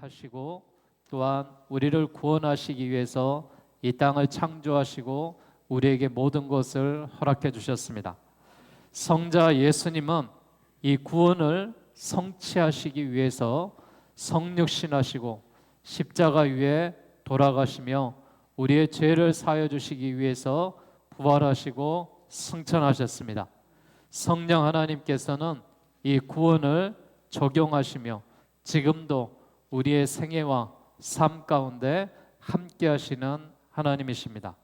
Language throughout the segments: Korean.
계획하시고 또한 우리를 구원하시기 위해서 이 땅을 창조하시고 우리에게 모든 것을 허락해 주셨습니다. 성자 예수님은 이 구원을 성취하시기 위해서 성육신하시고 십자가 위에 돌아가시며 우리의 죄를 사하여 주시기 위해서 부활하시고 승천하셨습니다. 성령 하나님께서는 이 구원을 적용하시며 지금도 우리의 생애와 삶 가운데 함께 하시는 하나님이십니다.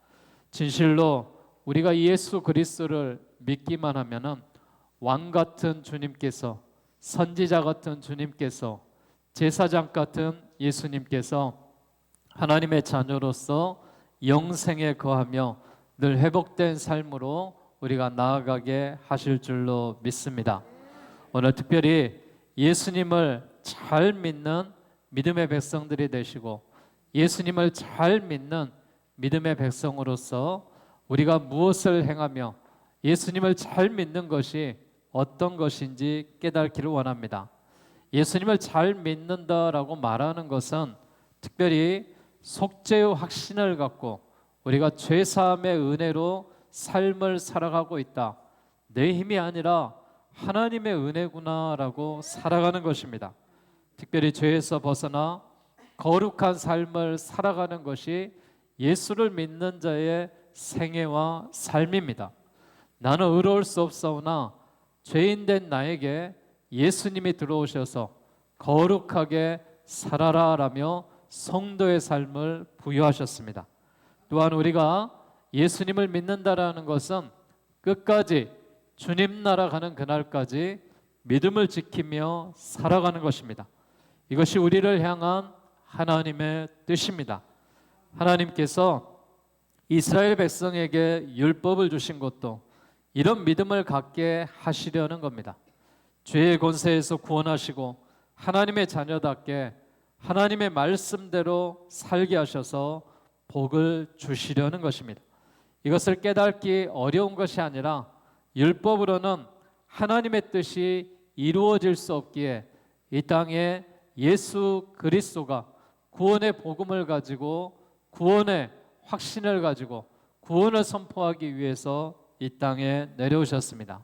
진실로 우리가 예수 그리스도를 믿기만 하면은 왕 같은 주님께서, 선지자 같은 주님께서, 제사장 같은 예수님께서 하나님의 자녀로서 영생에 거하며 늘 회복된 삶으로 우리가 나아가게 하실 줄로 믿습니다. 오늘 특별히 예수님을 잘 믿는 믿음의 백성들이 되시고 예수님을 잘 믿는 믿음의 백성으로서 우리가 무엇을 행하며 예수님을 잘 믿는 것이 어떤 것인지 깨닫기를 원합니다. 예수님을 잘 믿는다라고 말하는 것은 특별히 속죄의 확신을 갖고 우리가 죄사함의 은혜로 삶을 살아가고 있다. 내 힘이 아니라 하나님의 은혜구나라고 살아가는 것입니다. 특별히 죄에서 벗어나 거룩한 삶을 살아가는 것이 예수를 믿는 자의 생애와 삶입니다. 나는 의로울 수 없사오나 죄인된 나에게 예수님이 들어오셔서 거룩하게 살아라라며 성도의 삶을 부여하셨습니다. 또한 우리가 예수님을 믿는다라는 것은 끝까지 주님 나라 가는 그날까지 믿음을 지키며 살아가는 것입니다. 이것이 우리를 향한 하나님의 뜻입니다. 하나님께서 이스라엘 백성에게 율법을 주신 것도 이런 믿음을 갖게 하시려는 겁니다. 죄의 권세에서 구원하시고 하나님의 자녀답게 하나님의 말씀대로 살게 하셔서 복을 주시려는 것입니다. 이것을 깨닫기 어려운 것이 아니라 율법으로는 하나님의 뜻이 이루어질 수 없기에 이 땅에 예수 그리스도가 구원의 복음을 가지고 구원의 확신을 가지고 구원을 선포하기 위해서 이 땅에 내려오셨습니다.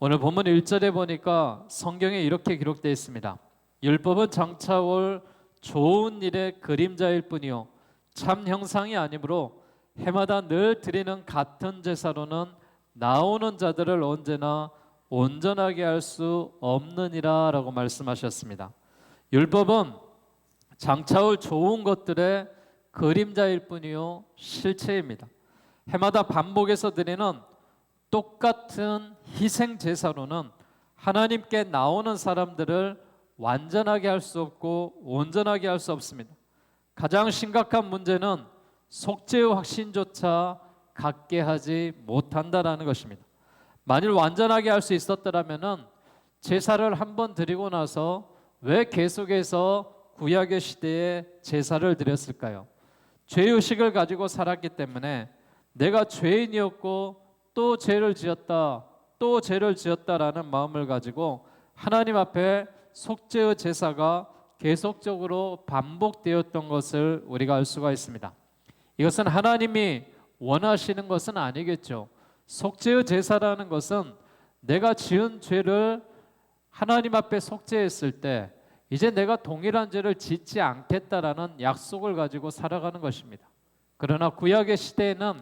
오늘 본문 1절에 보니까 성경에 이렇게 기록되어 있습니다. 율법은 장차 올 좋은 일의 그림자일 뿐이요 참 형상이 아니므로 해마다 늘 드리는 같은 제사로는 나오는 자들을 언제나 온전하게 할 수 없느니라 라고 말씀하셨습니다. 율법은 장차 올 좋은 것들의 그림자일 뿐이요 실체입니다. 해마다 반복해서 드리는 똑같은 희생 제사로는 하나님께 나오는 사람들을 완전하게 할 수 없고 온전하게 할 수 없습니다. 가장 심각한 문제는 속죄의 확신조차 갖게 하지 못한다라는 것입니다. 만일 완전하게 할 수 있었더라면은 제사를 한번 드리고 나서 왜 계속해서 구약의 시대에 제사를 드렸을까요? 죄의식을 가지고 살았기 때문에 내가 죄인이었고 또 죄를 지었다라는 마음을 가지고 하나님 앞에 속죄의 제사가 계속적으로 반복되었던 것을 우리가 알 수가 있습니다. 이것은 하나님이 원하시는 것은 아니겠죠. 속죄의 제사라는 것은 내가 지은 죄를 하나님 앞에 속죄했을 때 이제 내가 동일한 죄를 짓지 않겠다라는 약속을 가지고 살아가는 것입니다. 그러나 구약의 시대에는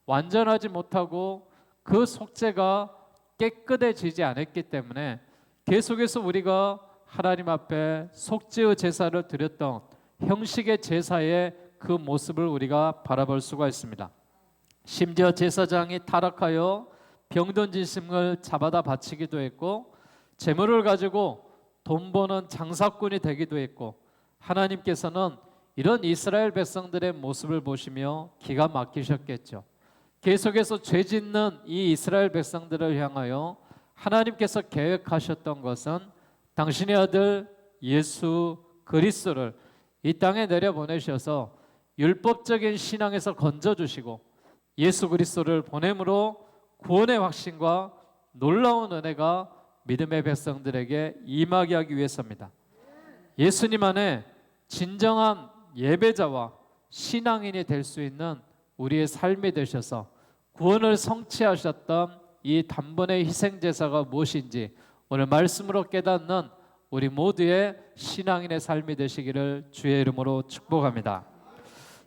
완전하지 못하고 그 속죄가 깨끗해지지 않았기 때문에 계속해서 우리가 하나님 앞에 속죄의 제사를 드렸던 형식의 제사의 그 모습을 우리가 바라볼 수가 있습니다. 심지어 제사장이 타락하여 병든 짐승을 잡아다 바치기도 했고 재물을 가지고 돈 버는 장사꾼이 되기도 했고 하나님께서는 이런 이스라엘 백성들의 모습을 보시며 기가 막히셨겠죠. 계속해서 죄 짓는 이 이스라엘 백성들을 향하여 하나님께서 계획하셨던 것은 당신의 아들 예수 그리스도를 이 땅에 내려보내셔서 율법적인 신앙에서 건져주시고 예수 그리스도를 보냄으로 구원의 확신과 놀라운 은혜가 믿음의 백성들에게 임하게 하기 위해서입니다. 예수님 안에 진정한 예배자와 신앙인이 될 수 있는 우리의 삶이 되셔서 구원을 성취하셨던 이 단번의 희생제사가 무엇인지 오늘 말씀으로 깨닫는 우리 모두의 신앙인의 삶이 되시기를 주의 이름으로 축복합니다.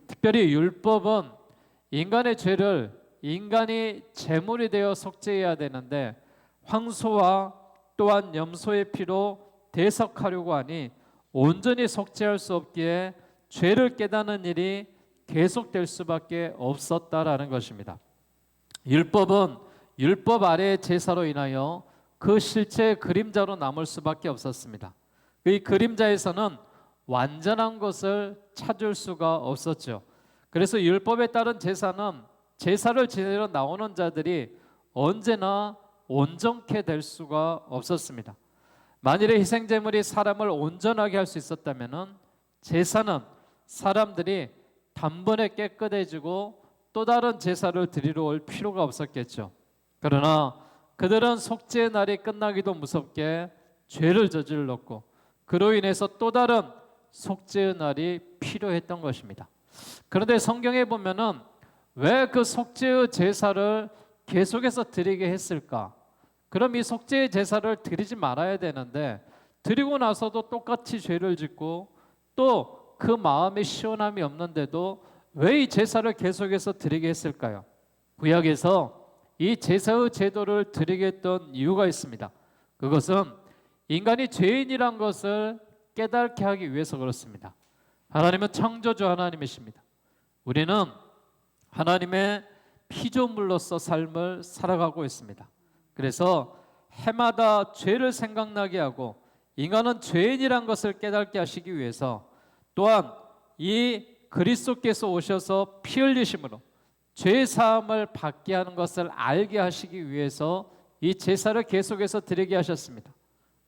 특별히 율법은 인간의 죄를 인간이 제물이 되어 속죄해야 되는데 황소와 또한 염소의 피로 대속하려고 하니 온전히 속죄할 수 없기에 죄를 깨닫는 일이 계속될 수밖에 없었다라는 것입니다. 율법은 율법 아래의 제사로 인하여 그 실체의 그림자로 남을 수밖에 없었습니다. 이 그림자에서는 완전한 것을 찾을 수가 없었죠. 그래서 율법에 따른 제사는 제사를 지내러 나오는 자들이 언제나 온전케 될 수가 없었습니다. 만일에 희생제물이 사람을 온전하게 할 수 있었다면 제사는 사람들이 단번에 깨끗해지고 또 다른 제사를 드리러 올 필요가 없었겠죠. 그러나 그들은 속죄의 날이 끝나기도 무섭게 죄를 저질렀고 그로 인해서 또 다른 속죄의 날이 필요했던 것입니다. 그런데 성경에 보면은 왜 그 속죄의 제사를 계속해서 드리게 했을까? 그럼 이 속죄의 제사를 드리지 말아야 되는데 드리고 나서도 똑같이 죄를 짓고 또 그 마음에 시원함이 없는데도 왜 이 제사를 계속해서 드리게 했을까요? 구약에서 이 제사의 제도를 드리게 했던 이유가 있습니다. 그것은 인간이 죄인이란 것을 깨닫게 하기 위해서 그렇습니다. 하나님은 창조주 하나님이십니다. 우리는 하나님의 피조물로서 삶을 살아가고 있습니다. 그래서 해마다 죄를 생각나게 하고 인간은 죄인이란 것을 깨닫게 하시기 위해서 또한 이 그리스도께서 오셔서 피 흘리심으로 죄 사함을 받게 하는 것을 알게 하시기 위해서 이 제사를 계속해서 드리게 하셨습니다.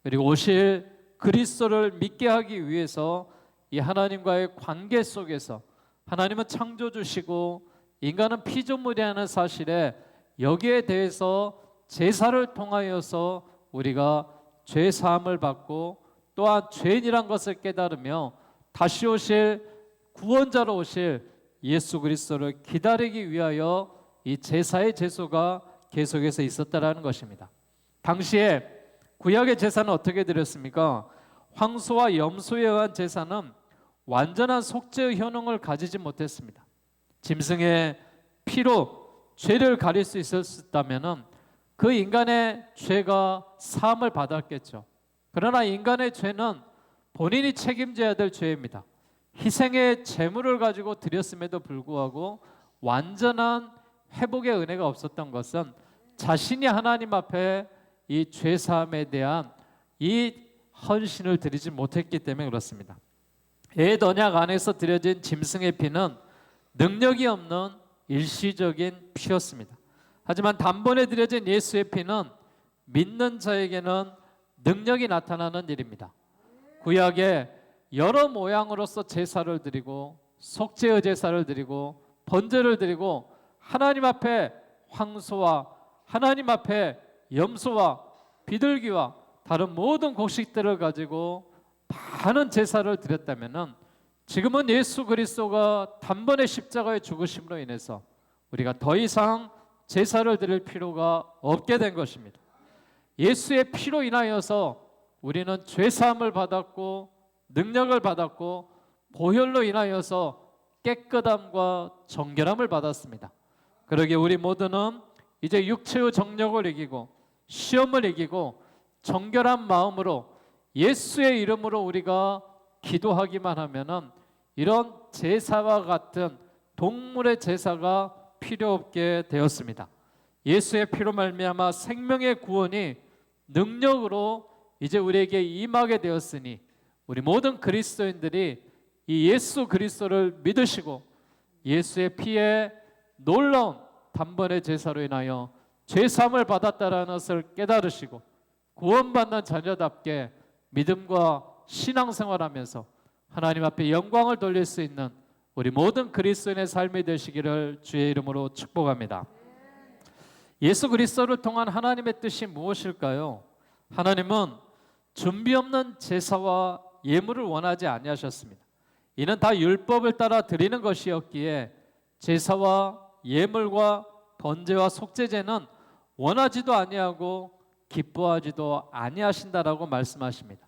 그리고 오실 그리스도를 믿게 하기 위해서 이 하나님과의 관계 속에서 하나님은 창조주시고 인간은 피조물이라는 사실에 여기에 대해서 제사를 통하여서 우리가 죄 사함을 받고 또한 죄인이란 것을 깨달으며 다시 오실 구원자로 오실 예수 그리스도를 기다리기 위하여 이 제사의 제소가 계속해서 있었다라는 것입니다. 당시에 구약의 제사는 어떻게 드렸습니까? 황소와 염소에 의한 제사는 완전한 속죄의 효능을 가지지 못했습니다. 짐승의 피로 죄를 가릴 수 있었다면 그 인간의 죄가 사함을 받았겠죠. 그러나 인간의 죄는 본인이 책임져야 될 죄입니다. 희생의 제물을 가지고 드렸음에도 불구하고 완전한 회복의 은혜가 없었던 것은 자신이 하나님 앞에 이 죄사함에 대한 이 헌신을 드리지 못했기 때문에 그렇습니다. 옛 언약 안에서 드려진 짐승의 피는 능력이 없는 일시적인 피였습니다. 하지만 단번에 드려진 예수의 피는 믿는 자에게는 능력이 나타나는 일입니다. 구약에 여러 모양으로서 제사를 드리고 속죄의 제사를 드리고 번제를 드리고 하나님 앞에 황소와 하나님 앞에 염소와 비둘기와 다른 모든 곡식들을 가지고 많은 제사를 드렸다면은 지금은 예수 그리스도가 단번에 십자가의 죽으심으로 인해서 우리가 더 이상 제사를 드릴 필요가 없게 된 것입니다. 예수의 피로 인하여서 우리는 죄사함을 받았고 능력을 받았고 보혈로 인하여서 깨끗함과 정결함을 받았습니다. 그러기에 우리 모두는 이제 육체의 정욕을 이기고 시험을 이기고 정결한 마음으로 예수의 이름으로 우리가 기도하기만 하면은 이런 제사와 같은 동물의 제사가 필요 없게 되었습니다. 예수의 피로 말미암아 생명의 구원이 능력으로 이제 우리에게 임하게 되었으니 우리 모든 그리스도인들이 이 예수 그리스도를 믿으시고 예수의 피에 놀라운 단번의 제사로 인하여 죄사함을 받았다라는 것을 깨달으시고 구원받는 자녀답게 믿음과 신앙생활하면서 하나님 앞에 영광을 돌릴 수 있는 우리 모든 그리스도인의 삶이 되시기를 주의 이름으로 축복합니다. 예수 그리스도를 통한 하나님의 뜻이 무엇일까요? 하나님은 준비 없는 제사와 예물을 원하지 아니하셨습니다. 이는 다 율법을 따라 드리는 것이었기에 제사와 예물과 번제와 속죄제는 원하지도 아니하고 기뻐하지도 아니하신다라고 말씀하십니다.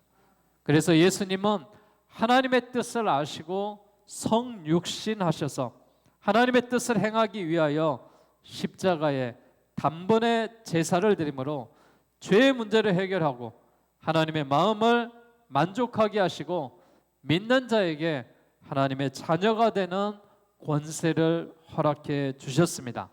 그래서 예수님은 하나님의 뜻을 아시고 성육신하셔서 하나님의 뜻을 행하기 위하여 십자가에 단번에 제사를 드림으로 죄의 문제를 해결하고 하나님의 마음을 만족하게 하시고 믿는 자에게 하나님의 자녀가 되는 권세를 허락해 주셨습니다.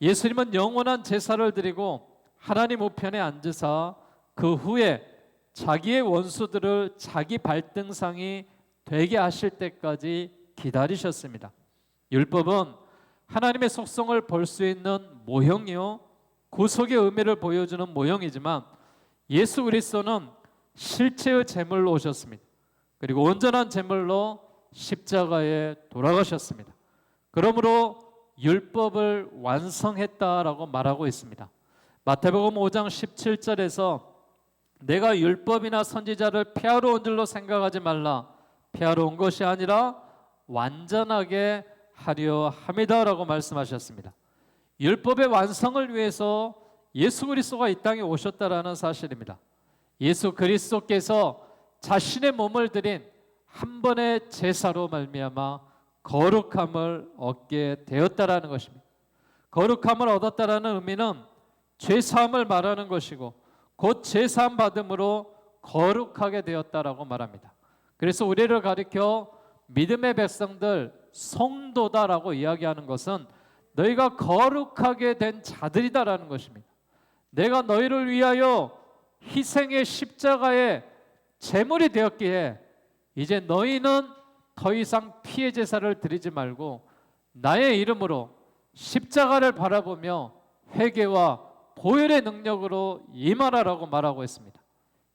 예수님은 영원한 제사를 드리고 하나님 우편에 앉으사 그 후에 자기의 원수들을 자기 발등상이 되게 하실 때까지 기다리셨습니다. 율법은 하나님의 속성을 볼 수 있는 모형이요 구속의 의미를 보여주는 모형이지만 예수 그리스도는 실체의 제물로 오셨습니다. 그리고 온전한 제물로 십자가에 돌아가셨습니다. 그러므로 율법을 완성했다라고 말하고 있습니다. 마태복음 5장 17절에서 내가 율법이나 선지자를 폐하러 온 줄로 생각하지 말라. 폐하러 온 것이 아니라 완전하게 하려 함이다라고 말씀하셨습니다. 율법의 완성을 위해서 예수 그리스도가 이 땅에 오셨다라는 사실입니다. 예수 그리스도께서 자신의 몸을 드린 한 번의 제사로 말미암아 거룩함을 얻게 되었다라는 것입니다. 거룩함을 얻었다라는 의미는 죄사함을 말하는 것이고 곧 죄사함 받음으로 거룩하게 되었다라고 말합니다. 그래서 우리를 가리켜 믿음의 백성들 성도다라고 이야기하는 것은 너희가 거룩하게 된 자들이다라는 것입니다. 내가 너희를 위하여 희생의 십자가의 제물이 되었기에 이제 너희는 더 이상 피해 제사를 드리지 말고 나의 이름으로 십자가를 바라보며 회개와 보혈의 능력으로 임하라라고 말하고 있습니다.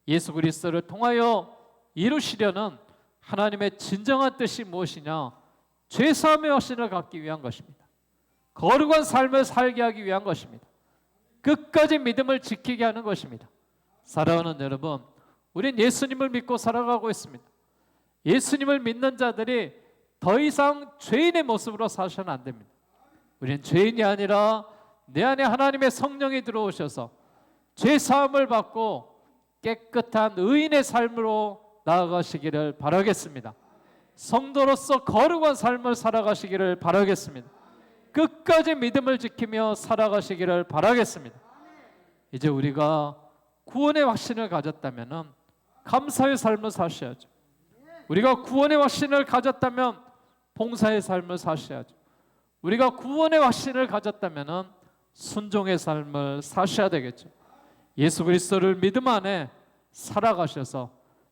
예수 그리스도를 통하여 이루시려는 하나님의 진정한 뜻이 무엇이냐? 죄사함의 확신을 갖기 위한 것입니다. 거룩한 삶을 살게 하기 위한 것입니다. 끝까지 믿음을 지키게 하는 것입니다. 사랑하는 여러분, 우린 예수님을 믿고 살아가고 있습니다. 예수님을 믿는 자들이 더 이상 죄인의 모습으로 사셔는 안 됩니다. 우리는 죄인이 아니라 내 안에 하나님의 성령이 들어오셔서 죄 사함을 받고 깨끗한 의인의 삶으로 나아가시기를 바라겠습니다. 성도로서 거룩한 삶을 살아가시기를 바라겠습니다. 끝까지 믿음을 지키며 살아가시기를 바라겠습니다. 이제 우리가 구원의 확신을 가졌다면 감사의 삶을 사셔야죠. 우리가 구원의 확신을 가졌다면 봉사의 삶을 사셔야죠. 우리가 구원의 확신을 가졌다면 순종의 삶을 사셔야 되겠죠. 예수 그리스도를 믿음 안에 살아가셔서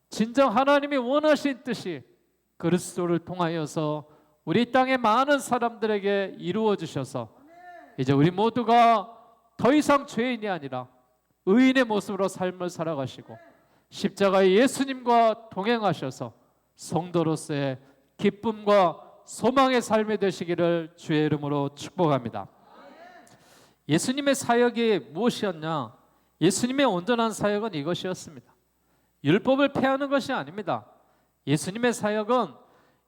진정 하나님이 원하신 뜻이 그리스도를 통하여서 우리 땅의 많은 사람들에게 이루어 주셔서 이제 우리 모두가 더 이상 죄인이 아니라 의인의 모습으로 삶을 살아가시고 십자가의 예수님과 동행하셔서 성도로서의 기쁨과 소망의 삶이 되시기를 주의 이름으로 축복합니다. 예수님의 사역이 무엇이었냐? 예수님의 온전한 사역은 이것이었습니다. 율법을 폐하는 것이 아닙니다. 예수님의 사역은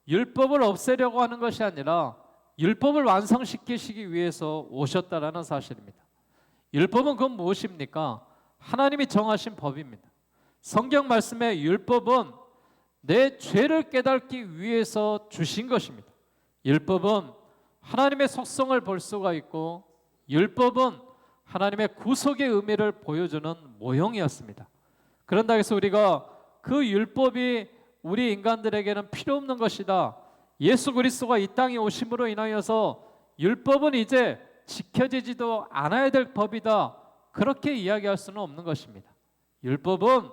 율법을 없애려고 하는 것이 아니라 율법을 완성시키시기 위해서 오셨다라는 사실입니다. 율법은 그건 무엇입니까? 하나님이 정하신 법입니다. 성경 말씀의 율법은 내 죄를 깨닫기 위해서 주신 것입니다. 율법은 하나님의 속성을 볼 수가 있고 율법은 하나님의 구속의 의미를 보여주는 모형이었습니다. 그런다 해서 우리가 그 율법이 우리 인간들에게는 필요 없는 것이다. 예수 그리스도가 이 땅에 오심으로 인하여서 율법은 이제 지켜지지도 않아야 될 법이다. 그렇게 이야기할 수는 없는 것입니다. 율법은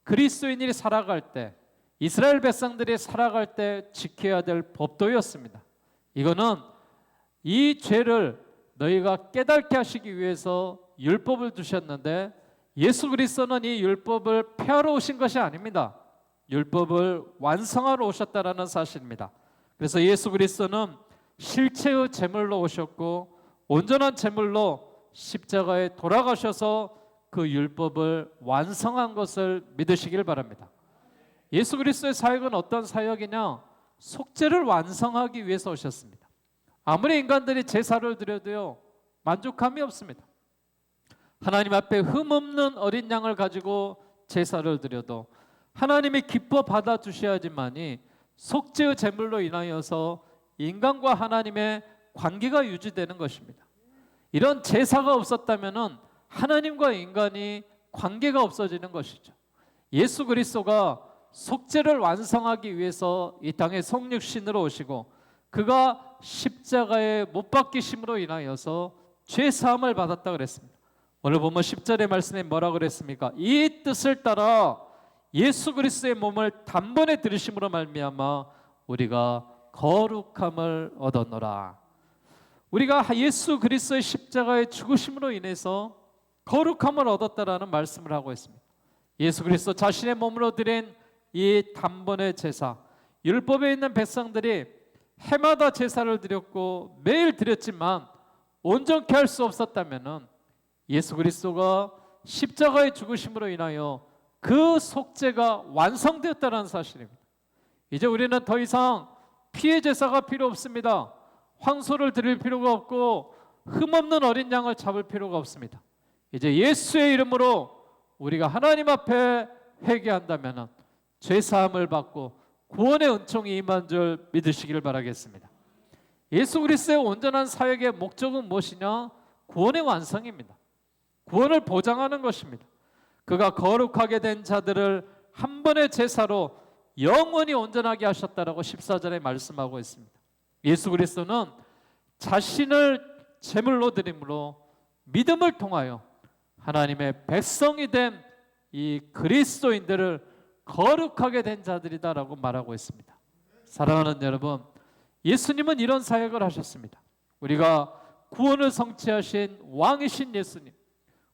그리스도인이 살아갈 때, 이스라엘 백성들이 살아갈 때 지켜야 될 법도였습니다. 이거는 이 죄를 너희가 깨닫게 하시기 위해서 율법을 두셨는데 예수 그리스도는 이 율법을 폐하러 오신 것이 아닙니다. 율법을 완성하러 오셨다라는 사실입니다. 그래서 예수 그리스도는 실체의 제물로 오셨고 온전한 제물로 십자가에 돌아가셔서 그 율법을 완성한 것을 믿으시길 바랍니다. 예수 그리스도의 사역은 어떤 사역이냐? 속죄를 완성하기 위해서 오셨습니다. 아무리 인간들이 제사를 드려도요, 만족함이 없습니다. 하나님 앞에 흠없는 어린 양을 가지고 제사를 드려도 하나님이 기뻐 받아주셔야지만이 속죄의 제물로 인하여서 인간과 하나님의 관계가 유지되는 것입니다. 이런 제사가 없었다면 하나님과 인간이 관계가 없어지는 것이죠. 예수 그리스도가 속죄를 완성하기 위해서 이 땅에 성육신으로 오시고 그가 십자가에 못 박히심으로 인하여서 죄 사함을 받았다 그랬습니다. 오늘 보면 10절의 말씀에 뭐라 그랬습니까? 이 뜻을 따라 예수 그리스도의 몸을 단번에 들으심으로 말미암아 우리가 거룩함을 얻었노라. 우리가 예수 그리스도의 십자가의 죽으심으로 인해서 거룩함을 얻었다라는 말씀을 하고 있습니다. 예수 그리스도 자신의 몸으로 드린 이 단번의 제사, 율법에 있는 백성들이 해마다 제사를 드렸고 매일 드렸지만 온전케 할 수 없었다면 예수 그리스도가 십자가의 죽으심으로 인하여 그 속죄가 완성되었다는 사실입니다. 이제 우리는 더 이상 피의 제사가 필요 없습니다. 황소를 드릴 필요가 없고 흠없는 어린 양을 잡을 필요가 없습니다. 이제 예수의 이름으로 우리가 하나님 앞에 회개한다면 죄 사함을 받고 구원의 은총이 임한 줄 믿으시기를 바라겠습니다. 예수 그리스도의 온전한 사역의 목적은 무엇이냐? 구원의 완성입니다. 구원을 보장하는 것입니다. 그가 거룩하게 된 자들을 한 번의 제사로 영원히 온전하게 하셨다라고 14절에 말씀하고 있습니다. 예수 그리스도는 자신을 제물로 드림으로 믿음을 통하여 하나님의 백성이 된 이 그리스도인들을 거룩하게 된 자들이다라고 말하고 있습니다. 사랑하는 여러분, 예수님은 이런 사역을 하셨습니다. 우리가 구원을 성취하신 왕이신 예수님,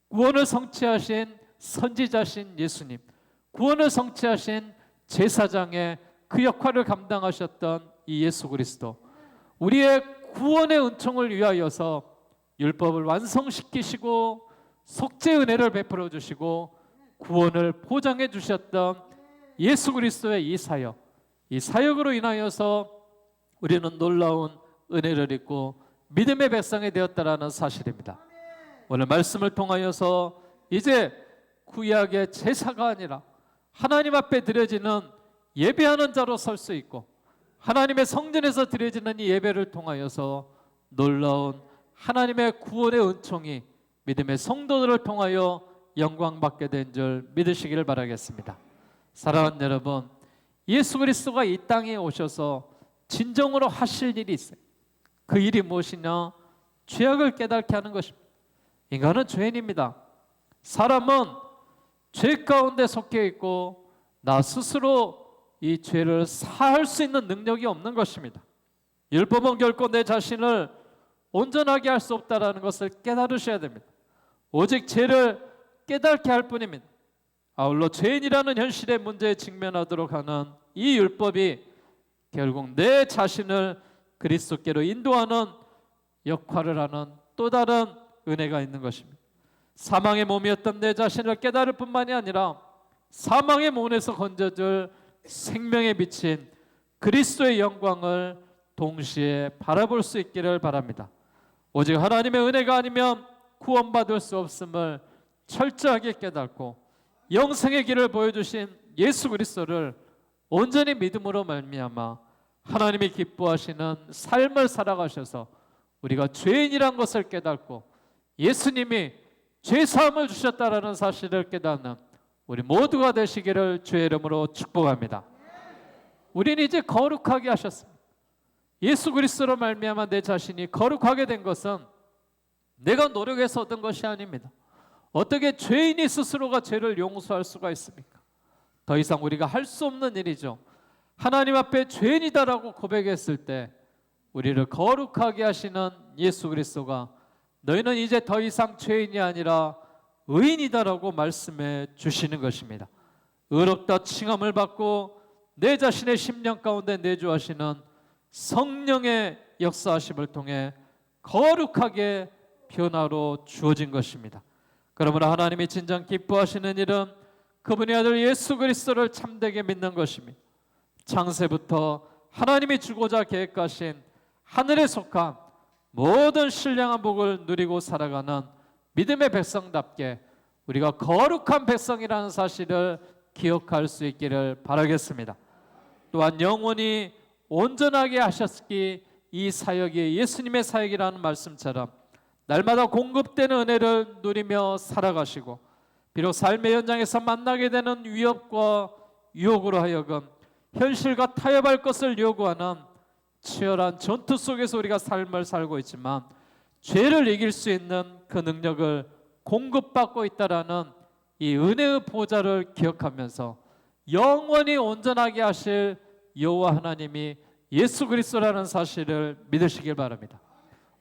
구원을 성취하신 선지자신 예수님, 구원을 성취하신 제사장의 그 역할을 감당하셨던 이 예수 그리스도, 우리의 구원의 은총을 위하여서 율법을 완성시키시고 속죄 은혜를 베풀어 주시고 구원을 보장해 주셨던 예수 그리스도의 이 사역으로 인하여서 우리는 놀라운 은혜를 입고 믿음의 백성이 되었다라는 사실입니다. 오늘 말씀을 통하여서 이제 구약의 제사가 아니라 하나님 앞에 드려지는 예배하는 자로 설 수 있고 하나님의 성전에서 드려지는 이 예배를 통하여서 놀라운 하나님의 구원의 은총이 믿음의 성도들을 통하여 영광받게 된 줄 믿으시기를 바라겠습니다. 사랑하는 여러분, 예수 그리스도가 이 땅에 오셔서 진정으로 하실 일이 있어요. 그 일이 무엇이냐? 죄악을 깨닫게 하는 것입니다. 인간은 죄인입니다. 사람은 죄 가운데 속해 있고 나 스스로 이 죄를 사할 수 있는 능력이 없는 것입니다. 율법은 결코 내 자신을 온전하게 할 수 없다는 것을 깨달으셔야 됩니다. 오직 죄를 깨닫게 할 뿐입니다. 아울러 죄인이라는 현실의 문제에 직면하도록 하는 이 율법이 결국 내 자신을 그리스도께로 인도하는 역할을 하는 또 다른 은혜가 있는 것입니다. 사망의 몸이었던 내 자신을 깨달을 뿐만이 아니라 사망의 몸에서 건져줄 생명에 비친 그리스도의 영광을 동시에 바라볼 수 있기를 바랍니다. 오직 하나님의 은혜가 아니면 구원받을 수 없음을 철저하게 깨닫고 영생의 길을 보여주신 예수 그리스도를 온전히 믿음으로 말미암아 하나님이 기뻐하시는 삶을 살아가셔서 우리가 죄인이란 것을 깨닫고 예수님이 죄사함을 주셨다라는 사실을 깨닫는 우리 모두가 되시기를 주의 이름으로 축복합니다. 우리는 이제 거룩하게 하셨습니다. 예수 그리스도로 말미암아 내 자신이 거룩하게 된 것은 내가 노력해서 얻은 것이 아닙니다. 어떻게 죄인이 스스로가 죄를 용서할 수가 있습니까? 더 이상 우리가 할 수 없는 일이죠. 하나님 앞에 죄인이다라고 고백했을 때 우리를 거룩하게 하시는 예수 그리스도가 너희는 이제 더 이상 죄인이 아니라 의인이다라고 말씀해 주시는 것입니다. 의롭다 칭함을 받고 내 자신의 심령 가운데 내주하시는 성령의 역사하심을 통해 거룩하게 변화로 주어진 것입니다. 그러므로 하나님이 진정 기뻐하시는 일은 그분의 아들 예수 그리스도를 참되게 믿는 것입니다. 창세부터 하나님이 주고자 계획하신 하늘에 속한 모든 신령한 복을 누리고 살아가는 믿음의 백성답게 우리가 거룩한 백성이라는 사실을 기억할 수 있기를 바라겠습니다. 또한 영원히 온전하게 하셨기 이 사역이 예수님의 사역이라는 말씀처럼 날마다 공급되는 은혜를 누리며 살아가시고 비록 삶의 현장에서 만나게 되는 위협과 유혹으로 하여금 현실과 타협할 것을 요구하는 치열한 전투 속에서 우리가 삶을 살고 있지만 죄를 이길 수 있는 그 능력을 공급받고 있다라는 이 은혜의 보좌를 기억하면서 영원히 온전하게 하실 여호와 하나님이 예수 그리스도라는 사실을 믿으시길 바랍니다.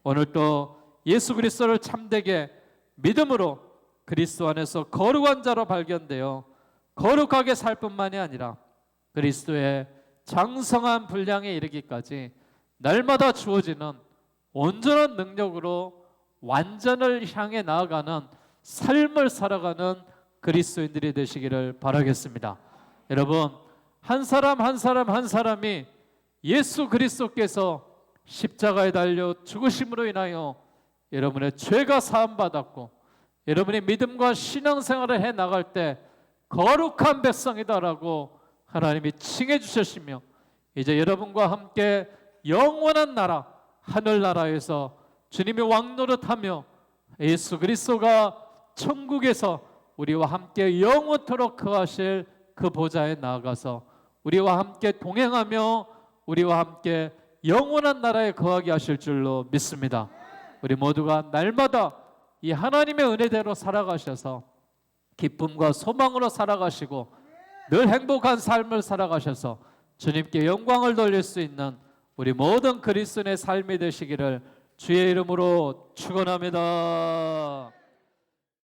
오늘도 예수 그리스도를 참되게 믿음으로 그리스도 안에서 거룩한 자로 발견되어 거룩하게 살 뿐만이 아니라 그리스도의 장성한 분량에 이르기까지 날마다 주어지는 온전한 능력으로 완전을 향해 나아가는 삶을 살아가는 그리스도인들이 되시기를 바라겠습니다. 여러분, 한 사람 한 사람 한 사람이 예수 그리스도께서 십자가에 달려 죽으심으로 인하여 여러분의 죄가 사함받았고 여러분이 믿음과 신앙생활을 해 나갈 때 거룩한 백성이다라고 하나님이 칭해 주셨으며 이제 여러분과 함께 영원한 나라 하늘나라에서 주님이 왕노릇하며 예수 그리스도가 천국에서 우리와 함께 영원토록 거하실 그 보좌에 나아가서 우리와 함께 동행하며 우리와 함께 영원한 나라에 거하게 하실 줄로 믿습니다. 우리 모두가 날마다 이 하나님의 은혜대로 살아가셔서 기쁨과 소망으로 살아가시고 늘 행복한 삶을 살아가셔서 주님께 영광을 돌릴 수 있는 우리 모든 그리스도인의 삶이 되시기를 주의 이름으로 축원합니다.